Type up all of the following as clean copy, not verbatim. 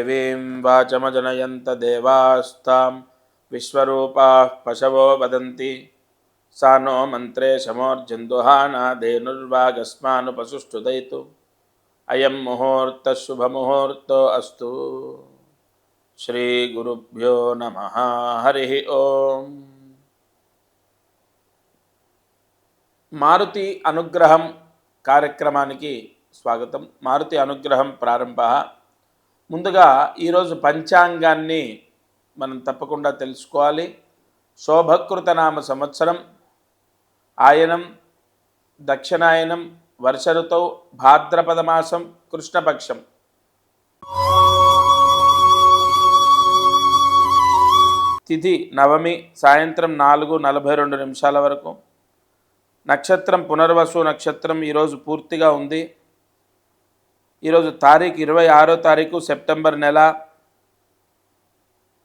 దేవీం వాచమజనయంత దేవాస్తాం విశ్వరూపాః పశవో వదంతి सा नो मंत्रे शमोर्जन्दुहानादेनुर्वागस्मानुपसुष्टुदयतु अयं मुहूर्तः शुभमुहूर्तो अस्तु। श्री गुरुभ्यो नमः। हरि ओम। మారుతి అనుగ్రహం కార్యక్రమానికి స్వాగతం। మారుతి అనుగ్రహం ప్రారంభ। ముందుగా ఈరోజు పంచాంగాన్ని మనం తప్పకుండా తెలుసుకోవాలి। శోభకృత నామ సంవత్సరం ఆయనం దక్షిణాయనం వర్ష ఋతౌ భాద్రపద మాసం కృష్ణపక్షం। తిథి నవమి సాయంత్రం 4:42 వరకు। నక్షత్రం పునర్వసు నక్షత్రం ఈరోజు పూర్తిగా ఉంది। ఈరోజు తారీఖు 26వ తారీఖు సెప్టెంబర్ నెల।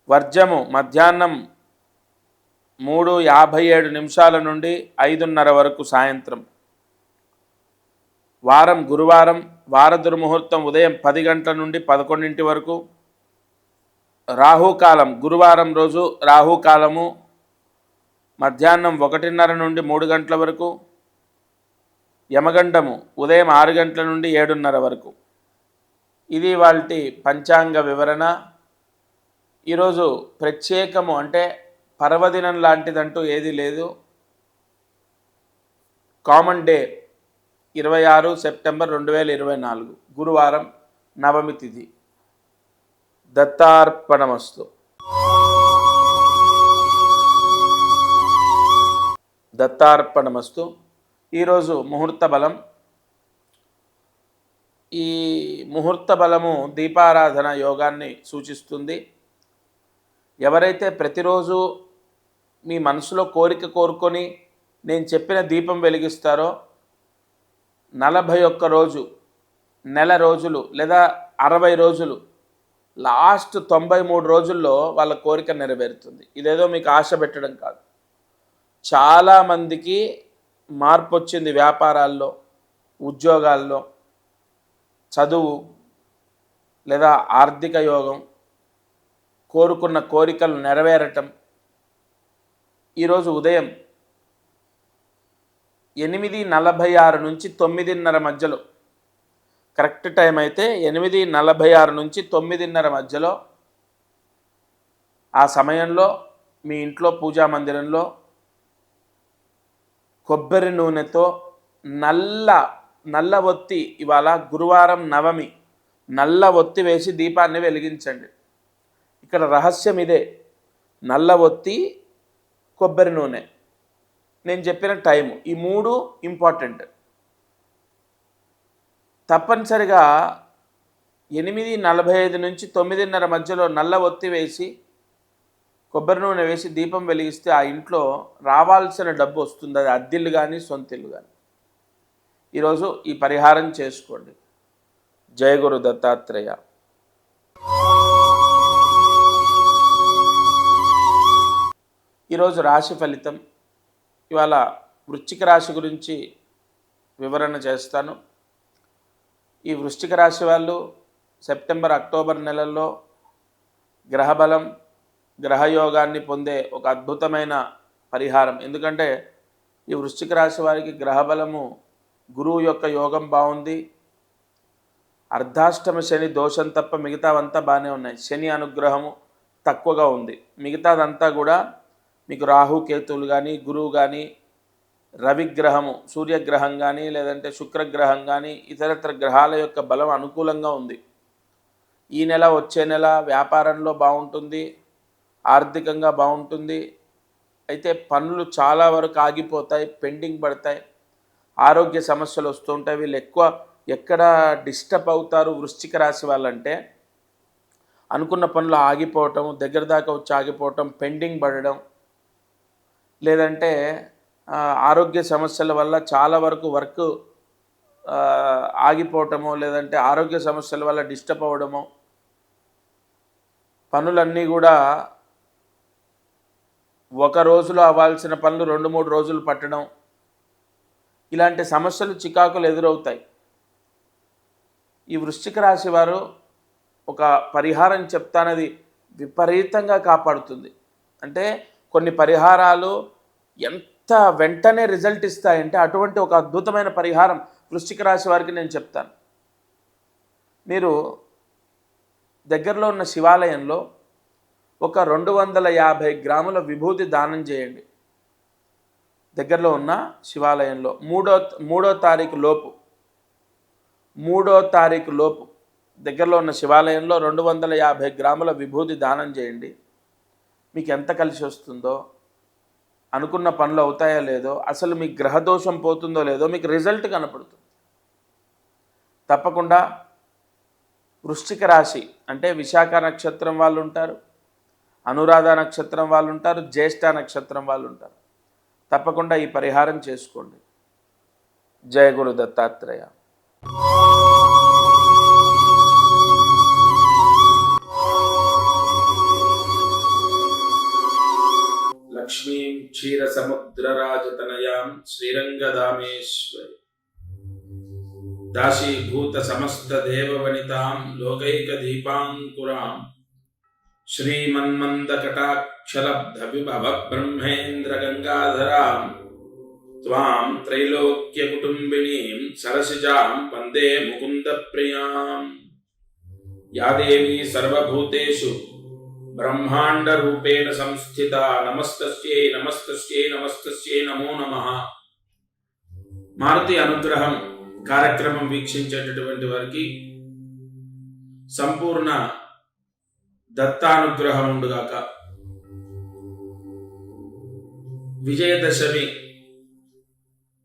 వర్జము మధ్యాహ్నం 3:57 నుండి 5:30 వరకు సాయంత్రం। వారం గురువారం, వార దుర్ముహూర్తం ఉదయం 10 గంటల నుండి 11 వరకు। రాహుకాలం గురువారం రోజు రాహుకాలము మధ్యాహ్నం 1:30 నుండి 3 గంటల వరకు। యమగండము ఉదయం 6 గంటల నుండి 7:30 వరకు। ఇది వాల్టి పంచాంగ వివరణ। ఈరోజు ప్రత్యేకము అంటే పర్వదినం లాంటిదంటూ ఏది లేదు। కామన్ డే 26 సెప్టెంబర్ 2024 గురువారం నవమి తిథి। దత్తార్పణమస్తు। దత్తార్పణమస్తు। ఈరోజు ముహూర్త బలం। ఈ ముహూర్త బలము దీపారాధన యోగాన్ని సూచిస్తుంది। ఎవరైతే ప్రతిరోజు మీ మనసులో కోరిక కోరుకొని నేను చెప్పిన దీపం వెలిగిస్తారో 41 రోజు, నెల రోజులు లేదా 60 రోజులు, లాస్ట్ 93 రోజుల్లో వాళ్ళ కోరిక నెరవేరుతుంది। ఇదేదో మీకు ఆశ పెట్టడం కాదు। చాలామందికి మార్పు వచ్చింది వ్యాపారాల్లో, ఉద్యోగాల్లో, చదువు లేదా ఆర్థిక యోగం, కోరుకున్న కోరికలు నెరవేరటం। ఈరోజు ఉదయం 8:46 నుంచి 9:30 మధ్యలో, కరెక్ట్ టైం అయితే 8:46 నుంచి 9:30 మధ్యలో, ఆ సమయంలో మీ ఇంట్లో పూజా మందిరంలో కొబ్బరి నూనెతో నల్ల ఒత్తి, ఇవాళ గురువారం నవమి, నల్ల ఒత్తి వేసి దీపాన్ని వెలిగించండి। ఇక్కడ రహస్యం ఇదే, నల్ల ఒత్తి, కొబ్బరి నూనె, నేను చెప్పిన టైము, ఈ 3 ఇంపార్టెంట్। తప్పనిసరిగా 8:45 నుంచి 9:30 మధ్యలో నల్ల ఒత్తి వేసి కొబ్బరి నూనె వేసి దీపం వెలిగిస్తే ఆ ఇంట్లో రావాల్సిన డబ్బు వస్తుంది। అది అద్దిల్లు కానీ సొంతిల్లు కానీ। ఈరోజు ఈ పరిహారం చేసుకోండి। జయ గురు దత్తాత్రేయ। ఈరోజు రాశి ఫలితం। ఇవాళ వృశ్చిక రాశి గురించి వివరణ చేస్తాను। ఈ వృశ్చిక రాశి వాళ్ళు సెప్టెంబర్ అక్టోబర్ నెలల్లో గ్రహబలం, గ్రహయోగాన్ని పొందే ఒక అద్భుతమైన పరిహారం। ఎందుకంటే ఈ వృశ్చిక రాశి వారికి గ్రహబలము, గురువు యొక్క యోగం బాగుంది। అర్ధాష్టమ శని దోషం తప్ప మిగతావంతా బాగానే ఉన్నాయి। శని అనుగ్రహము తక్కువగా ఉంది, మిగతాదంతా కూడా మీకు రాహు కేతువులు కానీ, గురువు కానీ, రవిగ్రహము, సూర్యగ్రహం కానీ, లేదంటే శుక్రగ్రహం కానీ, ఇతరత్ర గ్రహాల యొక్క బలం అనుకూలంగా ఉంది। ఈ నెల వచ్చే నెల వ్యాపారంలో బాగుంటుంది, ఆర్థికంగా బాగుంటుంది। అయితే పనులు చాలా వరకు ఆగిపోతాయి, పెండింగ్ పడతాయి, ఆరోగ్య సమస్యలు వస్తుంటాయి। వీళ్ళు ఎక్కువ ఎక్కడ డిస్టర్బ్ అవుతారు వృశ్చిక రాశి వాళ్ళంటే, అనుకున్న పనులు ఆగిపోవటం, దగ్గర దాకా వచ్చి ఆగిపోవటం, పెండింగ్ పడడం, లేదంటే ఆరోగ్య సమస్యల వల్ల చాలా వరకు వర్క్ ఆగిపోవటమో, లేదంటే ఆరోగ్య సమస్యల వల్ల డిస్టర్బ్ అవ్వడమో, పనులన్నీ కూడా ఒక రోజులో అవ్వాల్సిన పనులు 2-3 రోజులు పట్టడం, ఇలాంటి సమస్యలు చికాకులు ఎదురవుతాయి। ఈ వృశ్చిక రాశి వారు ఒక పరిహారం చెప్తానది విపరీతంగా కాపాడుతుంది. అంటే కొన్ని పరిహారాలు ఎంత వెంటనే రిజల్ట్ ఇస్తాయంటే అటువంటి ఒక అద్భుతమైన పరిహారం వృశ్చిక రాశి వారికి నేను చెప్తాను. మీరు దగ్గరలో ఉన్న శివాలయంలో ఒక 250 గ్రాముల విభూతి దానం చేయండి. దగ్గరలో ఉన్న శివాలయంలో మూడో తారీఖు లోపు దగ్గరలో ఉన్న శివాలయంలో 250 గ్రాముల విభూతి దానం చేయండి. మీకు ఎంత కలిసి వస్తుందో, అనుకున్న పనులు అవుతాయో లేదో, అసలు మీ గ్రహదోషం పోతుందో లేదో మీకు రిజల్ట్ కనపడుతుంది. తప్పకుండా వృశ్చిక రాశి అంటే విశాఖ నక్షత్రం వాళ్ళు ఉంటారు, అనురాధ నక్షత్రం వాళ్ళు ఉంటారు, జ్యేష్ఠ నక్షత్రం వాళ్ళు ఉంటారు. తప్పకుండా ఈ పరిహారం చేసుకోండి. జయ గురు దత్తాత్రేయ. లక్ష్మీం క్షీరసముద్రరాజతనయాం శ్రీరంగదామేశ్వరి దాశీభూత సమస్త దేవవనితాం లోకైకదీపాంకురాం శ్రీమన్మందకటాక్షలబ్ధ విభవ బ్రహ్మేంద్ర గంగాధరాం త్వాం త్రైలోక్యకుటుంబినీం సరసిజాం వందే ముకుందప్రియాం. యా దేవీ సర్వభూతేషు బ్రహ్మాండరూపేణ సంస్థిత నమస్తస్యై నమస్తస్యై నమస్తస్యై నమో నమః. మారుతి అనుగ్రహం కార్యక్రమం వీక్షించేటటువంటి వారికి సంపూర్ణ దత్తానుగ్రహం ఉండుగాక. విజయదశమి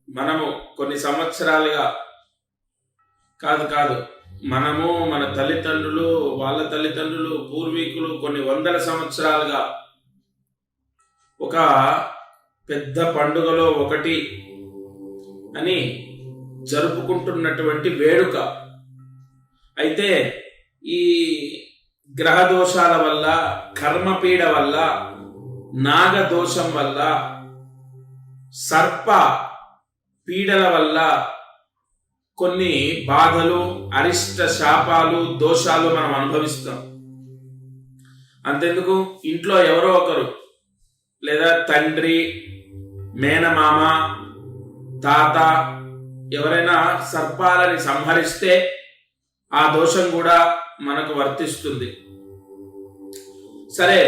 మనము కొన్ని సంవత్సరాలుగా కాదు మనము, మన తల్లిదండ్రులు, వాళ్ళ తల్లిదండ్రులు, పూర్వీకులు కొన్ని వందల సంవత్సరాలుగా ఒక పెద్ద పండుగలో ఒకటి అని జరుపుకుంటున్నటువంటి వేడుక. అయితే ఈ గ్రహ దోషాల వల్ల, కర్మపీడ వల్ల, నాగదోషం వల్ల, సర్ప పీడల వల్ల కొన్ని బాధలు, అరిష్ట శాపాలు, దోషాలు మనం అనుభవిస్తాం. అంతెందుకు, ఇంట్లో ఎవరో ఒకరు లేదా తండ్రి, మేనమామ, తాత ఎవరైనా సర్పాలని సంహరిస్తే ఆ దోషం కూడా మనకు వర్తిస్తుంది. సరే,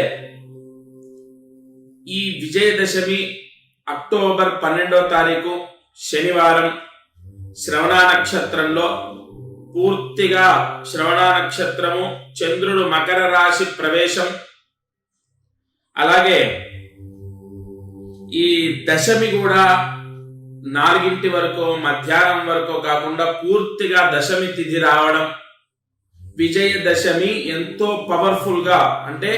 ఈ విజయదశమి అక్టోబర్ 12వ తారీఖు శనివారం శ్రవణ నక్షత్రంలో, పూర్తిగా శ్రవణ నక్షత్రము, చంద్రుడు మకర రాశి ప్రవేశం, అలాగే ఈ దశమి కూడా 4 వరకు మధ్యాహ్నం వరకు కాకుండా పూర్తిగా దశమి తిథి రావడం. విజయదశమి ఎంతో పవర్ఫుల్ గా, అంటే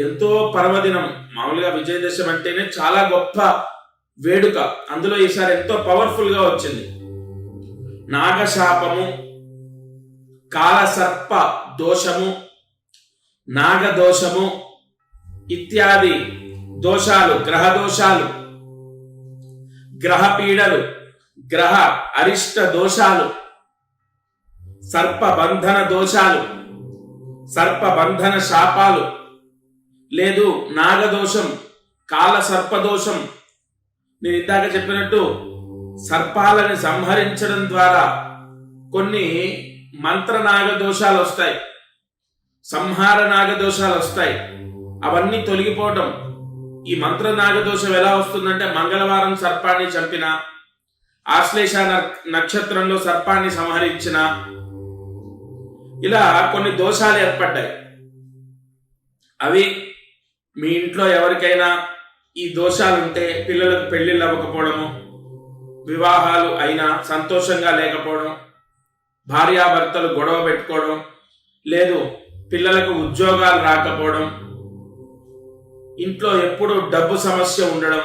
ఎంతో పర్వదినం. మామూలుగా విజయదశమి అంటేనే చాలా గొప్ప వేడుక, అందులో ఈసారి ఎంతో పవర్ఫుల్ గా వచ్చింది. నాగశాపము, కాలసర్ప దోషము, నాగదోషము ఇత్యాది దోషాలు, గ్రహ దోషాలు, గ్రహ పీడలు, గ్రహ అరిష్ట దోషాలు, సర్పబంధన దోషాలు, సర్పబంధన శాపాలు, లేదు నాగదోషం, కాల సర్పదోషం. నేను ఇందాక చెప్పినట్టు సర్పాలని సంహరించడం ద్వారా కొన్ని మంత్ర నాగదోషాలు వస్తాయి, సంహార నాగదోషాలు వస్తాయి. అవన్నీ తొలగిపోవటం. ఈ మంత్ర నాగదోషం ఎలా వస్తుందంటే, మంగళవారం సర్పాన్ని చంపిన, ఆశ్లేష నక్షత్రంలో సర్పాన్ని సంహరించిన, ఇలా కొన్ని దోషాలు ఏర్పడ్డాయి. అవి మీ ఇంట్లో ఎవరికైనా ఈ దోషాలుంటే పిల్లలకు పెళ్లిళ్ళు అవ్వకపోవడము, వివాహాలు అయినా సంతోషంగా లేకపోవడం, భార్యాభర్తలు గొడవ పెట్టుకోవడం, లేదు పిల్లలకు ఉద్యోగాలు రాకపోవడం, ఇంట్లో ఎప్పుడు డబ్బు సమస్య ఉండడం,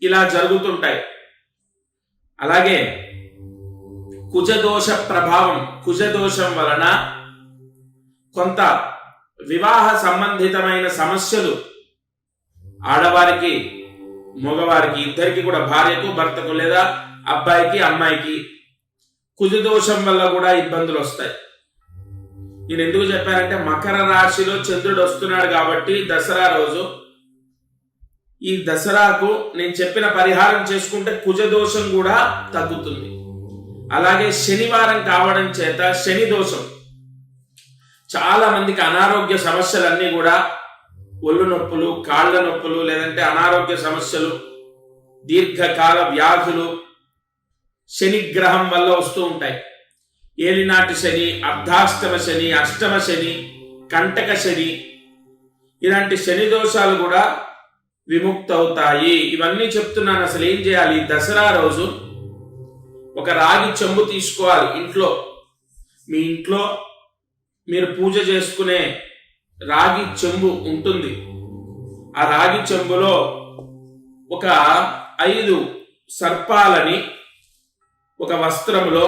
ఇలా జరుగుతుంటాయి. అలాగే కుజదోష ప్రభావం, కుజదోషం వలన కొంత వివాహ సంబంధితమైన సమస్యలు ఆడవారికి, మగవారికి ఇద్దరికి కూడా, భార్యకు భర్తకు లేదా అబ్బాయికి అమ్మాయికి కుజదోషం వల్ల కూడా ఇబ్బందులు వస్తాయి. నేను ఎందుకు చెప్పానంటే మకర రాశిలో చంద్రుడు వస్తున్నాడు కాబట్టి దసరా రోజు ఈ దసరాకు నేను చెప్పిన పరిహారం చేసుకుంటే కుజదోషం కూడా తగ్గుతుంది. అలాగే శనివారం కావడం చేత శని దోషం, చాలా మందికి అనారోగ్య సమస్యలన్నీ కూడా ఒళ్ళు నొప్పులు, కాళ్ళ నొప్పులు, లేదంటే అనారోగ్య సమస్యలు, దీర్ఘకాల వ్యాధులు శనిగ్రహం వల్ల వస్తూ ఉంటాయి. ఏలినాటి శని, అర్ధాష్టమ శని, అష్టమ శని, కంటక శని, ఇలాంటి శని దోషాలు కూడా విముక్తవుతాయి. ఇవన్నీ చెప్తున్నాను. అసలు ఏం చేయాలి? దసరా రోజు ఒక రాగి చెంబు తీసుకోవాలి. మీ ఇంట్లో మీరు పూజ చేసుకునే రాగి చెంబు ఉంటుంది. ఆ రాగి చెంబులో ఒక 5 సర్పాలని ఒక వస్త్రములో,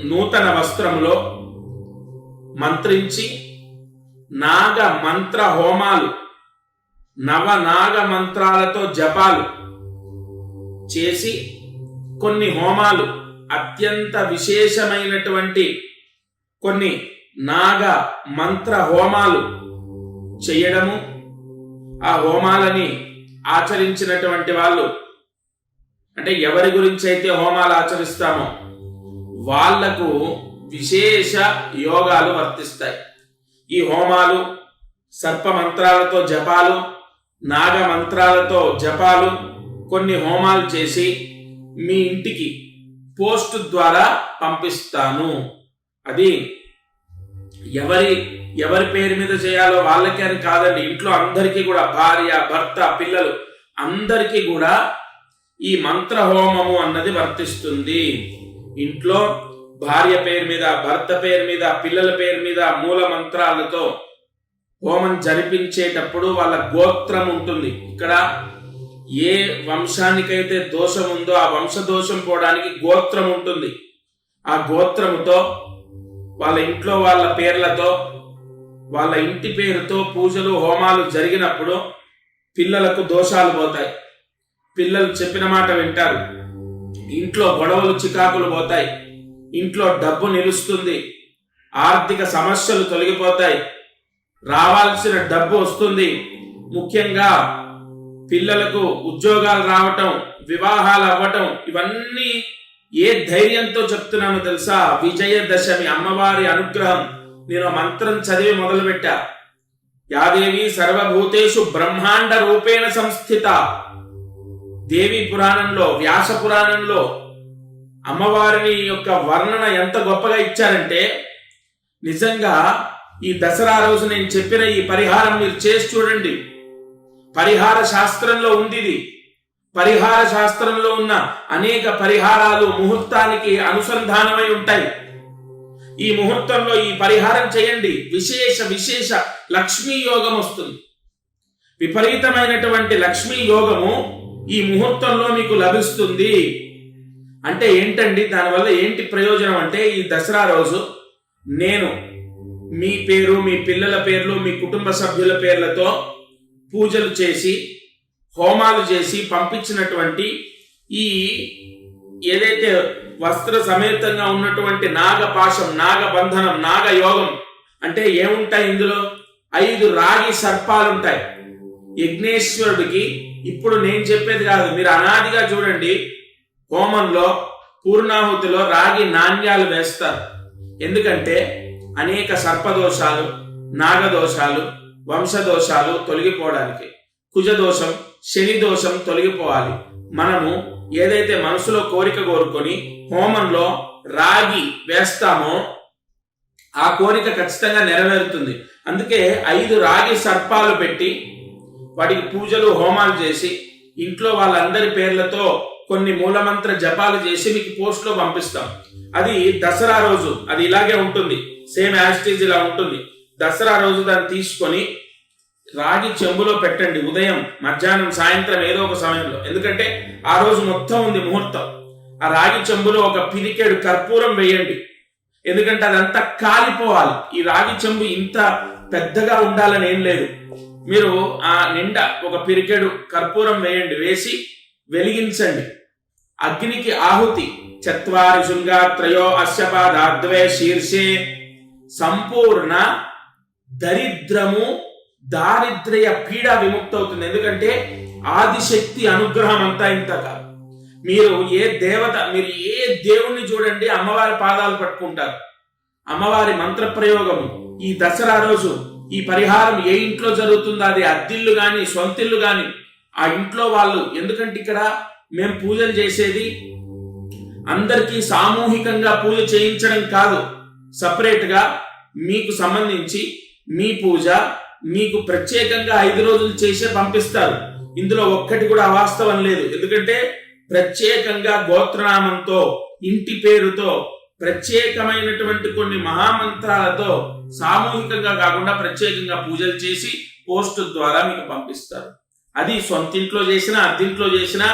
నూతన వస్త్రములో మంత్రించి నాగ మంత్ర హోమాలు, నవనాగ మంత్రాలతో జపాలు చేసి కొన్ని హోమాలు, అత్యంత విశేషమైనటువంటి కొన్ని నాగ మంత్ర హోమాలు చేయడము, ఆ హోమాలని ఆచరించినటువంటి వాళ్ళు, అంటే ఎవరి గురించి అయితే హోమాలు ఆచరిస్తామో వాళ్లకు విశేష యోగాలు వర్తిస్తాయి. ఈ హోమాలు, సర్ప మంత్రాలతో జపాలు, నాగ మంత్రాలతో జపాలు, కొన్ని హోమాలు చేసి మీ ఇంటికి పోస్ట్ ద్వారా పంపిస్తాను. అది ఎవరి పేరు మీద చేయాలో వాళ్ళకి అని కాదండి. ఇంట్లో అందరికీ కూడా, భార్య, భర్త, పిల్లలు అందరికీ కూడా ఈ మంత్ర హోమము అన్నది వర్తిస్తుంది. ఇంట్లో భార్య పేరు మీద, భర్త పేరు మీద, పిల్లల పేరు మీద మూల మంత్రాలతో హోమం జరిపించేటప్పుడు వాళ్ళ గోత్రం ఉంటుంది. ఇక్కడ ఏ వంశానికైతే దోషం ఉందో ఆ వంశ దోషం పోవడానికి గోత్రం ఉంటుంది. ఆ గోత్రముతో వాళ్ళ ఇంట్లో వాళ్ళ పేర్లతో, వాళ్ళ ఇంటి పేరుతో పూజలు హోమాలు జరిగినప్పుడు పిల్లలకు దోషాలు పోతాయి. పిల్లలు చెప్పిన మాట వింటారు. ఇంట్లో గొడవలు, చికాకులు పోతాయి. ఇంట్లో డబ్బు నిలుస్తుంది. ఆర్థిక సమస్యలు తొలగిపోతాయి. రావాల్సిన డబ్బు వస్తుంది. ముఖ్యంగా పిల్లలకు ఉద్యోగాలు రావటం, వివాహాలు అవ్వటం, ఇవన్నీ ఏ ధైర్యంతో చెప్తున్నానో తెలుసా? విజయదశమి అమ్మవారి అనుగ్రహం. నేను మంత్రం చదివి మొదలుపెట్టా. యాదేవి సర్వభూతేషు బ్రహ్మాండ రూపేణ సంస్థిత. దేవి పురాణంలో, వ్యాస పురాణంలో అమ్మవారిని యొక్క వర్ణన ఎంత గొప్పగా ఇచ్చారంటే, నిజంగా ఈ దసరా రోజు నేను చెప్పిన ఈ పరిహారం మీరు చేసి చూడండి. పరిహార శాస్త్రంలో ఉంది ఇది. పరిహార శాస్త్రంలో ఉన్న అనేక పరిహారాలు ముహూర్తానికి అనుసంధానమై ఉంటాయి. ఈ ముహూర్తంలో ఈ పరిహారం చేయండి. విశేష లక్ష్మీ యోగం వస్తుంది. విపరీతమైనటువంటి లక్ష్మీ యోగము ఈ ముహూర్తంలో మీకు లభిస్తుంది. అంటే ఏంటండి, దానివల్ల ఏంటి ప్రయోజనం అంటే, ఈ దసరా రోజు నేను మీ పేరు, మీ పిల్లల పేర్లు, మీ కుటుంబ సభ్యుల పేర్లతో పూజలు చేసి హోమాలు చేసి పంపించినటువంటి ఈ ఏదైతే వస్త్ర సమేతంగా ఉన్నటువంటి నాగపాశం, నాగబంధనం, నాగయోగం అంటే ఏముంటాయి ఇందులో? 5 రాగి సర్పాలుంటాయి. యజ్ఞేశ్వరుడికి ఇప్పుడు నేను చెప్పేది కాదు, మీరు అనాదిగా చూడండి, హోమంలో పూర్ణాహుతిలో రాగి నాణ్యాలు వేస్తారు. ఎందుకంటే అనేక సర్పదోషాలు, నాగదోషాలు, వంశదోషాలు తొలగిపోవడానికి, కుజదోషం, శని దోషం తొలగిపోవాలి. మనము ఏదైతే మనసులో కోరిక కోరుకొని హోమంలో రాగి వేస్తామో ఆ కోరిక ఖచ్చితంగా నెరవేరుతుంది. అందుకే 5 రాగి సర్పాలు పెట్టి వాటికి పూజలు హోమాలు చేసి ఇంట్లో వాళ్ళందరి పేర్లతో కొన్ని మూలమంత్ర జపాలు చేసి మీకు పోస్ట్ లో పంపిస్తాం. అది దసరా రోజు అది ఇలాగే ఉంటుంది, సేమ్ యాస్టీజ్ ఇలా ఉంటుంది. దసరా రోజు దాన్ని తీసుకొని రాగి చెంబులో పెట్టండి. ఉదయం, మధ్యాహ్నం, సాయంత్రం ఏదో ఒక సమయంలో. ఎందుకంటే ఆ రోజు మొత్తం ఉంది ముహూర్తం. ఆ రాగి చెంబులో ఒక పిరికెడు కర్పూరం వేయండి. ఎందుకంటే అదంతా కాలిపోవాలి. ఈ రాగి చెంబు ఇంత పెద్దగా ఉండాలని ఏం లేదు. మీరు ఆ నిండా ఒక పిరికెడు కర్పూరం వేయండి. వేసి వెలిగించండి. అగ్నికి ఆహుతి. చత్వారి శృంగా త్రయో అస్య పాదాద్వే శీర్షే సంపూర్ణ దరిద్రము దారిద్ర్య పీడ విముక్తి అవుతుంది. ఎందుకంటే ఆదిశక్తి అనుగ్రహం అంతా ఇంత కాదు. మీరు ఏ దేవుణ్ణి చూడండి, అమ్మవారి పాదాలు పట్టుకుంటారు. అమ్మవారి మంత్ర ప్రయోగము ఈ దసరా రోజు ఈ పరిహారం ఏ ఇంట్లో జరుగుతుందో, అది అద్దిల్లు గాని సొంతిల్లు గాని, ఆ ఇంట్లో వాళ్ళు, ఎందుకంటే ఇక్కడ మేము పూజలు చేసేది అందరికీ సామూహికంగా పూజ చేయించడం కాదు, సపరేట్ గా మీకు సంబంధించి మీ పూజ మీకు ప్రత్యేకంగా 5 రోజులు చేసే పంపిస్తారు. ఇందులో ఒక్కటి కూడా అవాస్తవం లేదు. ఎందుకంటే ప్రత్యేకంగా గోత్రనామంతో, ఇంటి పేరుతో, ప్రత్యేకమైనటువంటి కొన్ని మహామంత్రాలతో సామూహికంగా కాకుండా ప్రత్యేకంగా పూజలు చేసి పోస్ట్ ద్వారా మీకు పంపిస్తారు. అది సొంతింట్లో చేసినా అద్దింట్లో చేసినా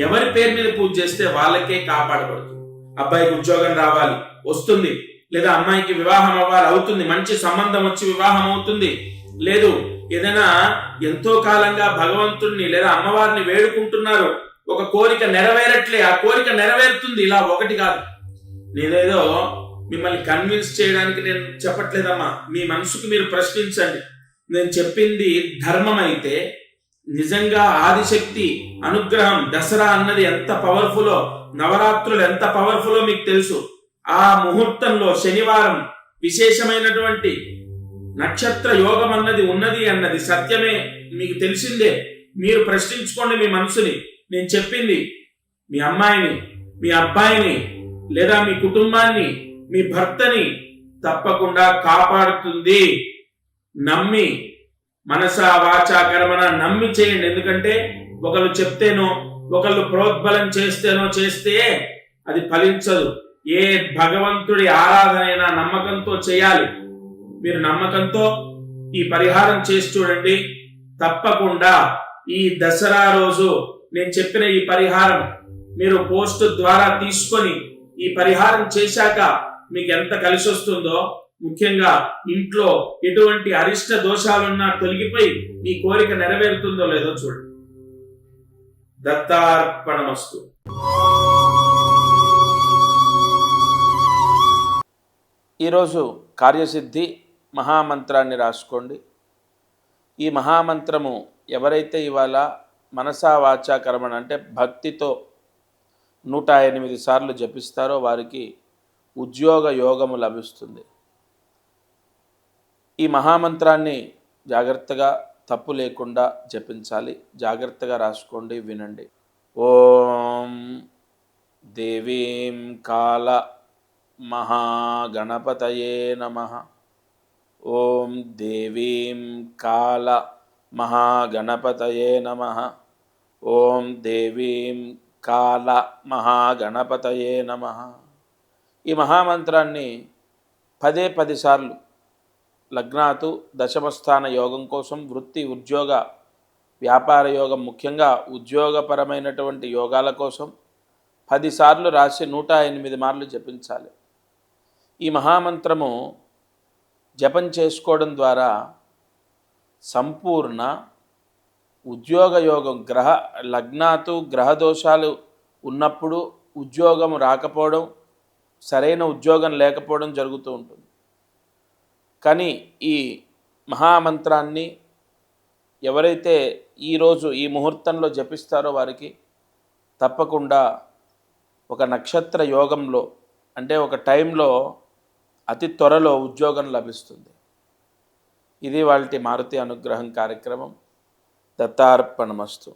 ఎవరి పేరు మీద పూజ చేస్తే వాళ్ళకే కాపాడబడుతుంది. అబ్బాయికి ఉద్యోగం రావాలి, వస్తుంది. లేదా అమ్మాయికి వివాహం అవ్వాలి, అవుతుంది. మంచి సంబంధం వచ్చి వివాహం అవుతుంది. లేదు ఏదైనా ఎంతో కాలంగా భగవంతుణ్ణి లేదా అమ్మవారిని వేడుకుంటున్నారు, ఒక కోరిక నెరవేరట్లే, ఆ కోరిక నెరవేరుతుంది. ఇలా ఒకటి కాదు. నేనేదో మిమ్మల్ని కన్విన్స్ చేయడానికి నేను చెప్పట్లేదమ్మా. మీ మనసుకు మీరు ప్రశ్నించండి. నేను చెప్పింది ధర్మం అయితే, నిజంగా ఆదిశక్తి అనుగ్రహం, దసరా అన్నది ఎంత పవర్ఫుల్లో, నవరాత్రులు ఎంత పవర్ఫుల్లో మీకు తెలుసు. ఆ ముహూర్తంలో శనివారం విశేషమైనటువంటి నక్షత్ర యోగం అన్నది ఉన్నది అన్నది సత్యమే, మీకు తెలిసిందే. మీరు ప్రశ్నించుకోండి మీ మనసుని. నేను చెప్పింది మీ అమ్మాయిని, మీ అబ్బాయిని, లేదా మీ కుటుంబాన్ని, మీ భర్తని తప్పకుండా కాపాడుతుంది. నమ్మి, మనసా వాచా కర్మణ నమ్మి చేయండి. ఎందుకంటే ఒకళ్ళు చెప్తేనో, ఒకళ్ళు ప్రోద్బలం చేస్తే అది ఫలించదు. ఏ భగవంతుడి ఆరాధనైనా నమ్మకంతో చేయాలి. మీరు నమ్మకంతో ఈ పరిహారం చేసి చూడండి. తప్పకుండా ఈ దసరా రోజు నేను చెప్పిన ఈ పరిహారం మీరు పోస్ట్ ద్వారా తీసుకొని ఈ పరిహారం చేశాక మీకు ఎంత కలిసి వస్తుందో, ముఖ్యంగా ఇంట్లో ఎటువంటి అరిష్ట దోషాలున్నా తొలగిపోయి మీ కోరిక నెరవేరుతుందో లేదో చూడండి. దత్తార్పణమస్తు. ఈరోజు కార్యసిద్ధి మహామంత్రాన్ని రాసుకోండి. ఈ మహామంత్రము ఎవరైతే ఇవాళ మనసా వాచా కర్మణ అంటే భక్తితో 108 సార్లు జపిస్తారో వారికి ఉద్యోగ యోగము లభిస్తుంది. ఈ మహామంత్రాన్ని జాగ్రత్తగా తప్పు లేకుండా జపించాలి. జాగ్రత్తగా రాసుకోండి, వినండి. ఓం దేవీం కాల మహాగణపతయే నమః. ఓం దేవీం కాల మహాగణపతయే నమః. ఓం దేవీం కాల మహాగణపతయే నమః. ఈ మహామంత్రాన్ని 10 సార్లు లగ్నాతు దశమస్థాన యోగం కోసం, వృత్తి ఉద్యోగ వ్యాపార యోగం, ముఖ్యంగా ఉద్యోగపరమైనటువంటి యోగాల కోసం 10 సార్లు రాసి 108 మార్లు జపించాలి. ఈ మహామంత్రము జపం చేసుకోవడం ద్వారా సంపూర్ణ ఉద్యోగ యోగం, లగ్నాతు గ్రహ దోషాలు ఉన్నప్పుడు ఉద్యోగం రాకపోవడం, సరైన ఉద్యోగం లేకపోవడం జరుగుతూ ఉంటుంది. కానీ ఈ మహామంత్రాన్ని ఎవరైతే ఈరోజు ఈ ముహూర్తంలో జపిస్తారో వారికి తప్పకుండా ఒక నక్షత్ర యోగంలో, అంటే ఒక టైంలో అతి త్వరలో ఉద్యోగం లభిస్తుంది. ఇది వాళ్ళ మారుతి అనుగ్రహం కార్యక్రమం. దత్తార్పణమస్తు.